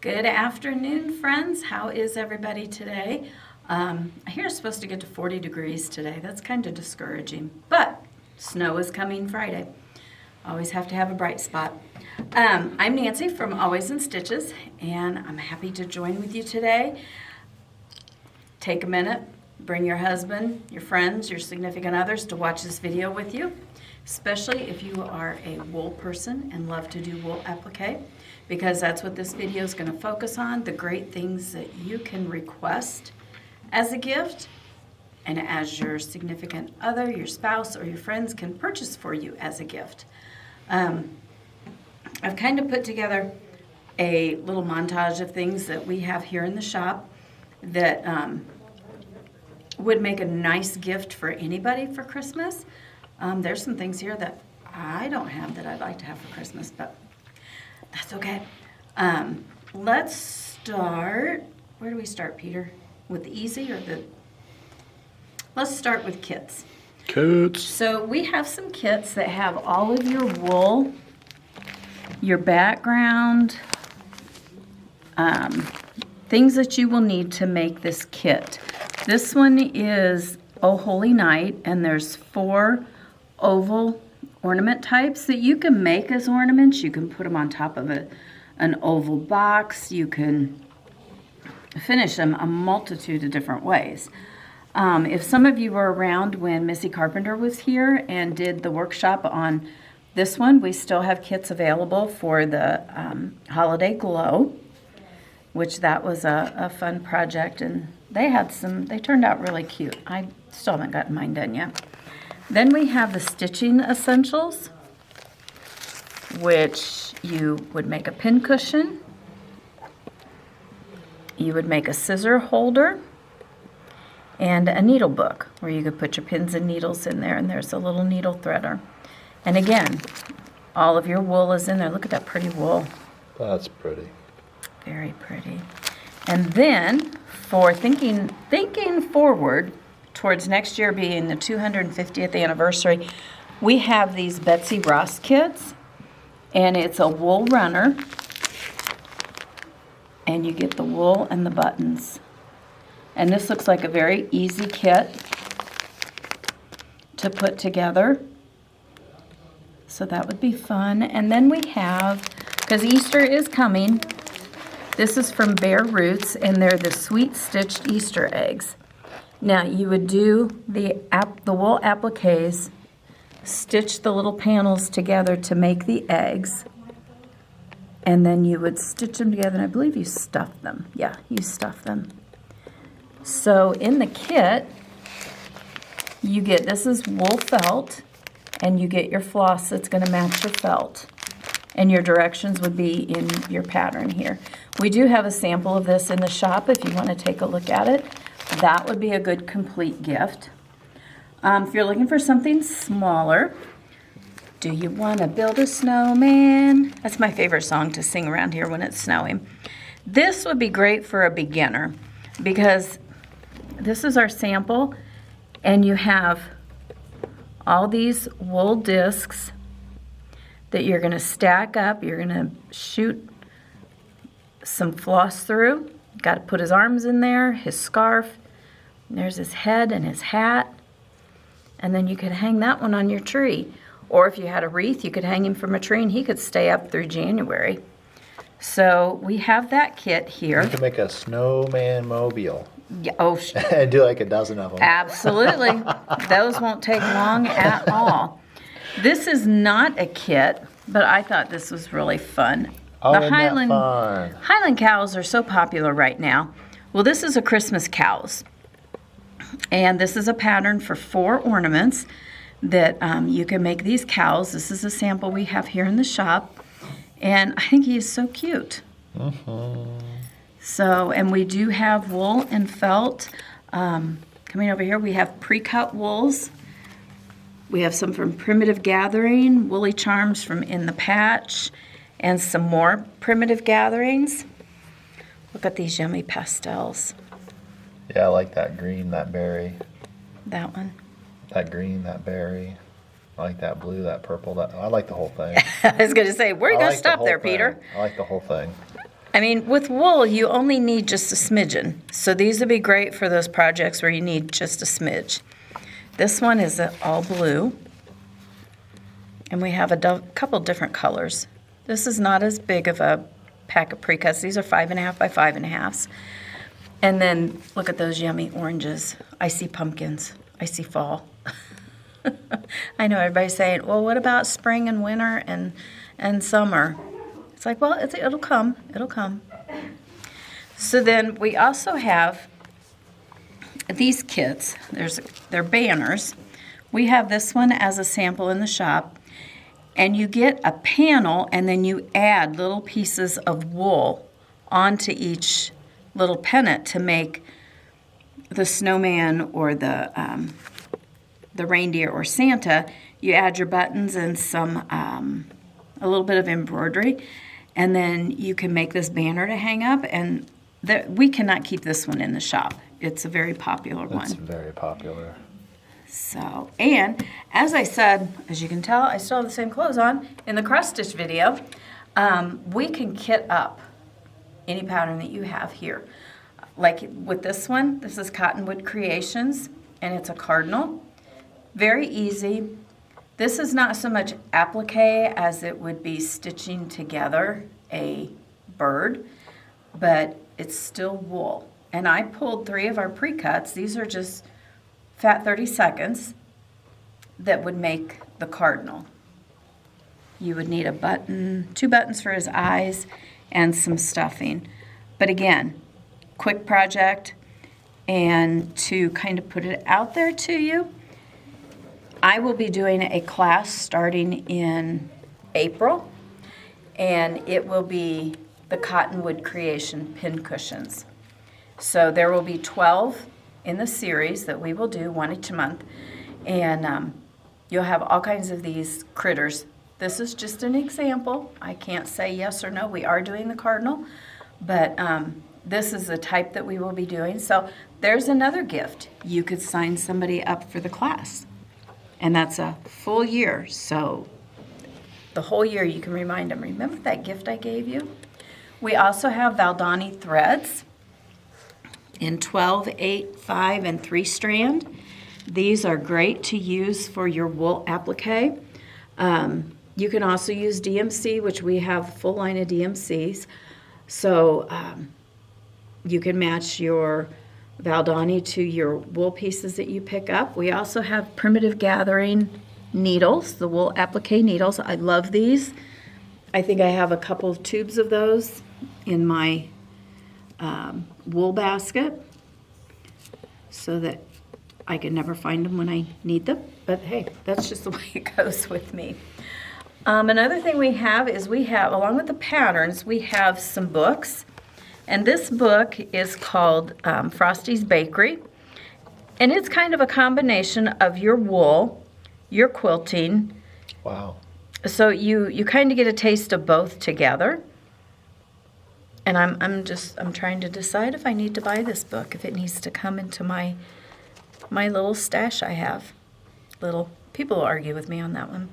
Good afternoon, friends. How is everybody today? I hear it's supposed to get to 40 degrees today. That's kind of discouraging, but snow is coming Friday. Always have to have a bright spot. I'm Nancy from Always in Stitches, and I'm happy to join with you today. Take a minute, bring your husband, your friends, your significant others to watch this video with you, especially if you are a wool person and love to do wool applique, because that's what this video is going to focus on, the great things that you can request as a gift and as your significant other, your spouse, or your friends can purchase for you as a gift. I've kind of put together a little montage of things that we have here in the shop that would make a nice gift for anybody for Christmas. There's some things here that I don't have that I'd like to have for Christmas, but that's okay. Let's start, where do we start, Peter? With the easy or the, let's start with kits. Kits. So we have some kits that have all of your wool, your background, things that you will need to make this kit. This one is Oh Holy Night, and there's 4 oval ornament types that you can make as ornaments. You can put them on top of an oval box. You can finish them a multitude of different ways. If some of you were around when Missy Carpenter was here and did the workshop on this one, we still have kits available for the Holiday Glow, which that was a fun project, and they turned out really cute. I still haven't gotten mine done yet. Then we have the stitching essentials, which you would make a pin cushion, you would make a scissor holder, and a needle book where you could put your pins and needles in there, and there's a little needle threader. And again, all of your wool is in there. Look at that pretty wool. That's pretty. Very pretty. And then for thinking forward towards next year being the 250th anniversary, we have these Betsy Ross kits, and it's a wool runner, and you get the wool and the buttons. And this looks like a very easy kit to put together. So that would be fun. And then we have, because Easter is coming, this is from Bare Roots, and they're the sweet stitched Easter eggs. Now you would do the wool appliques, stitch the little panels together to make the eggs, and then you would stitch them together, and I believe you stuff them. Yeah, you stuff them. So in the kit, you get, this is wool felt, and you get your floss that's going to match your felt. And your directions would be in your pattern here. We do have a sample of this in the shop if you want to take a look at it. That would be a good complete gift. If you're looking for something smaller, do you want to build a snowman? That's my favorite song to sing around here when it's snowing. This would be great for a beginner because this is our sample, and you have all these wool discs that you're going to stack up. You're going to shoot some floss through. Got to put his arms in there, his scarf. There's his head and his hat. And then you could hang that one on your tree. Or if you had a wreath, you could hang him from a tree and he could stay up through January. So we have that kit here. You can make a snowman mobile. Yeah, And do like a dozen of them. Absolutely. Those won't take long at all. This is not a kit, but I thought this was really fun. Oh, the isn't that fun? Highland cows are so popular right now. Well, this is a Christmas cows. And this is a pattern for 4 ornaments that you can make these cows. This is a sample we have here in the shop. And I think he is so cute. So, and we do have wool and felt. Coming over here, we have pre-cut wools. We have some from Primitive Gathering, Woolly Charms from In the Patch, and some more Primitive Gatherings. Look at these yummy pastels. Yeah, I like that green, that berry. That one. That green, that berry. I like that blue, that purple. I like the whole thing. I was going to say, where are you going to stop there, thing. Peter? I like the whole thing. I mean, with wool, you only need just a smidgen. So these would be great for those projects where you need just a smidge. This one is all blue. And we have a couple different colors. This is not as big of a pack of pre-cuts. These are 5.5 by 5.5s. And then look at those yummy oranges. I see pumpkins. I see fall. I know everybody's saying, well, what about spring and winter and summer? It's like, well, it'll come. It'll come. So then we also have these kits. They're banners. We have this one as a sample in the shop. And you get a panel, and then you add little pieces of wool onto each little pennant to make the snowman or the reindeer or Santa. You add your buttons and a little bit of embroidery, and then you can make this banner to hang up. And we cannot keep this one in the shop. It's a very popular one. It's very popular. So, and as I said, as you can tell, I still have the same clothes on in the cross-stitch video. We can kit up any pattern that you have here. Like with this one, this is Cottonwood Creations, and it's a cardinal. Very easy. This is not so much applique as it would be stitching together a bird, but it's still wool. And I pulled 3 of our pre-cuts. These are just fat 30 seconds that would make the cardinal. You would need a button, 2 buttons for his eyes, and some stuffing. But again, quick project, and to kind of put it out there to you, I will be doing a class starting in April, and it will be the Cottonwood Creation pin cushions. So there will be 12 in the series that we will do, 1 each month, and you'll have all kinds of these critters. This is just an example. I can't say yes or no. We are doing the cardinal, but this is the type that we will be doing. So there's another gift. You could sign somebody up for the class, and that's a full year. So the whole year you can remind them, remember that gift I gave you? We also have Valdani threads in 12, 8, 5, and 3 strand. These are great to use for your wool applique. You can also use DMC, which we have a full line of DMCs. So you can match your Valdani to your wool pieces that you pick up. We also have Primitive Gathering needles, the wool applique needles. I love these. I think I have a couple of tubes of those in my wool basket so that I can never find them when I need them. But hey, that's just the way it goes with me. Another thing we have is along with the patterns, we have some books. And this book is called Frosty's Bakery. And it's kind of a combination of your wool, your quilting. Wow. So you kind of get a taste of both together. And I'm trying to decide if I need to buy this book, if it needs to come into my little stash I have. People will argue with me on that one.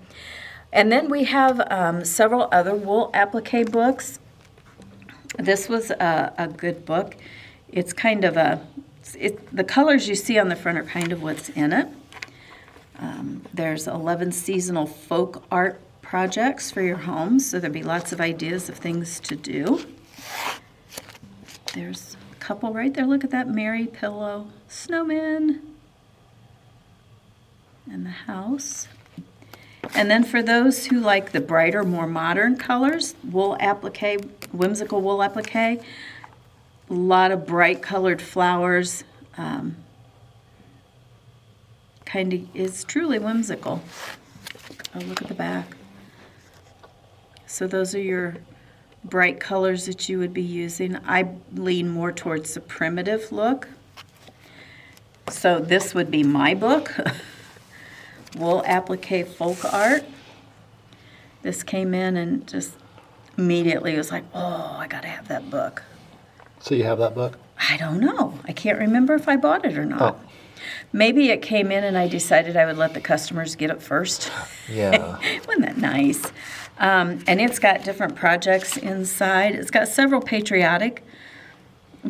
And then we have several other wool applique books. This was a good book. It's kind of the colors you see on the front are kind of what's in it. There's 11 seasonal folk art projects for your home, so there'll be lots of ideas of things to do. There's a couple right there. Look at that Merry Pillow Snowman and the house. And then for those who like the brighter, more modern colors, wool applique, whimsical wool applique, a lot of bright colored flowers. Kind of is truly whimsical. Oh, look at the back. So those are your bright colors that you would be using. I lean more towards the primitive look. So this would be my book. Wool Applique Folk Art. This came in and just immediately was like, oh, I gotta have that book. So you have that book? I don't know. I can't remember if I bought it or not. Oh. Maybe it came in and I decided I would let the customers get it first. Yeah. Wasn't that nice? And it's got different projects inside. It's got several patriotic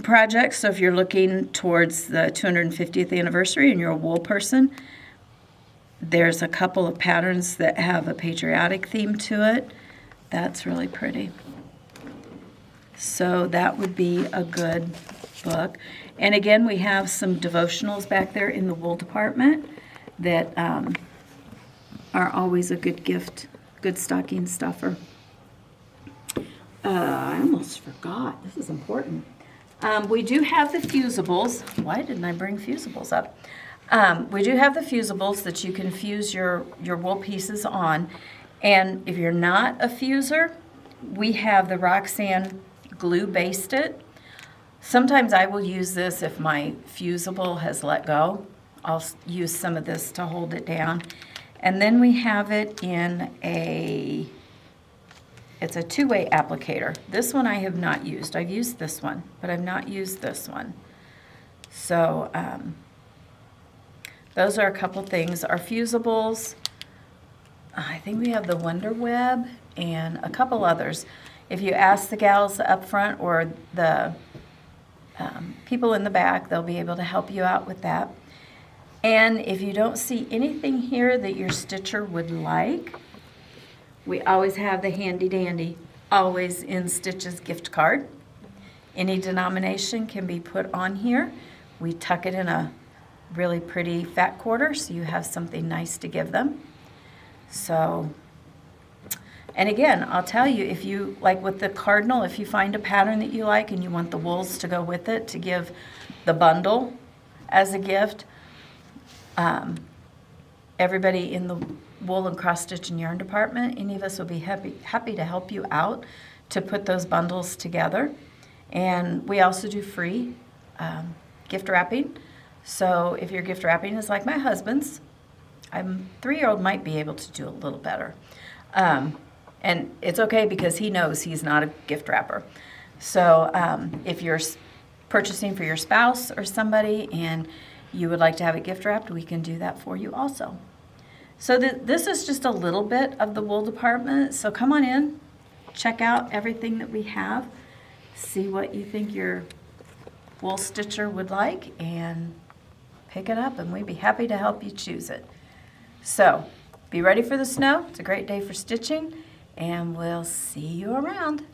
projects. So if you're looking towards the 250th anniversary and you're a wool person, there's a couple of patterns that have a patriotic theme to it. That's really pretty. So that would be a good book. And again, we have some devotionals back there in the wool department that are always a good gift, good stocking stuffer. I almost forgot. This is important. We do have the fusibles. Why didn't I bring fusibles up? We do have the fusibles that you can fuse your wool pieces on. And if you're not a fuser, we have the Roxanne glue based it. Sometimes I will use this if my fusible has let go. I'll use some of this to hold it down. And then we have it in it's a two-way applicator. This one I have not used. I've used this one, but I've not used this one. So those are a couple things. Our fusibles, I think we have the Wonder Web and a couple others. If you ask the gals up front or the people in the back, they'll be able to help you out with that. And if you don't see anything here that your stitcher would like, we always have the handy dandy Always in Stitches gift card. Any denomination can be put on here. We tuck it in a really pretty fat quarter so you have something nice to give them. So, and again, I'll tell you, if you, like with the cardinal, if you find a pattern that you like and you want the wools to go with it to give the bundle as a gift, everybody in the wool and cross stitch and yarn department, any of us will be happy to help you out to put those bundles together. And we also do free gift wrapping. So if your gift wrapping is like my husband's, 3-year-old might be able to do a little better. And it's okay because he knows he's not a gift wrapper. So if you're purchasing for your spouse or somebody and you would like to have it gift wrapped, we can do that for you also. So this is just a little bit of the wool department. So come on in, check out everything that we have, see what you think your wool stitcher would like, and pick it up, and we'd be happy to help you choose it. So be ready for the snow. It's a great day for stitching, and we'll see you around.